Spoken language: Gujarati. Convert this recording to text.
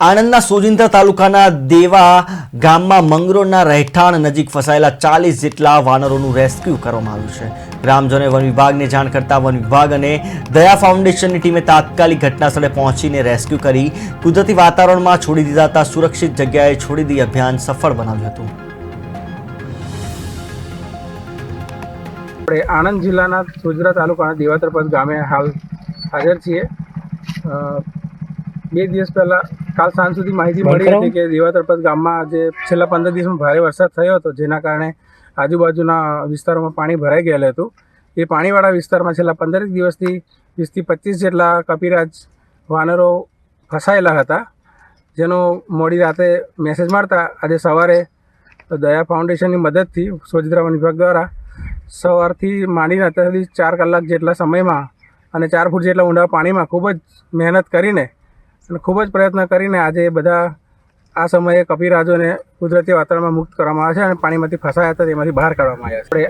આણંદના સોજિંદ્રા તાલુકાના દેવા ગામમાં મંગરોળના રહેઠાણ નજીક ફસાયેલા 40 જેટલા વાનરોનું રેસ્ક્યુ કરવામાં આવ્યું છે। ગ્રામજનોએ વન વિભાગને જાણ કરતા વન વિભાગ અને દયા ફાઉન્ડેશનની ટીમે તાત્કાલિક ઘટનાસ્થળે પહોંચીને રેસ્ક્યુ કરી કુદરતી વાતાવરણમાં છોડી દીધા હતા। સુરક્ષિત જગ્યાએ છોડી દઈ અભિયાન સફળ બનાવ્યું હતું। આપણે આણંદ જિલ્લાના સોજિંદ્રા તાલુકાના દેવાતરપદ ગામે હાલ હાજર છીએ। 2 દિવસ પહેલાં કાલ સાંજ સુધી માહિતી મળી હતી કે દેવાતરપદ ગામમાં જે છેલ્લા 15 દિવસમાં ભારે વરસાદ થયો હતો, જેના કારણે આજુબાજુના વિસ્તારોમાં પાણી ભરાઈ ગયેલું હતું। એ પાણીવાળા વિસ્તારમાં છેલ્લા 15 દિવસથી 20 થી 25 જેટલા કપિરાજ વાનરો ફસાયેલા હતા, જેનો મોડી રાતે મેસેજ મળતા આજે સવારે દયા ફાઉન્ડેશનની મદદથી સોજિંદ્રા વન વિભાગ દ્વારા સવારથી માંડીને અત્યાર સુધી 4 કલાક જેટલા સમયમાં અને 4 ફૂટ જેટલા ઊંડા પાણીમાં ખૂબ જ મહેનત કરીને અને ખૂબ જ પ્રયત્ન કરીને આજે બધા આ સમયે કપિરાજોને કુદરતી વાતાવરણમાં મુક્ત કરવામાં આવ્યા છે અને પાણીમાંથી ફસાયા હતા તેમાંથી બહાર કાઢવામાં આવ્યા છે।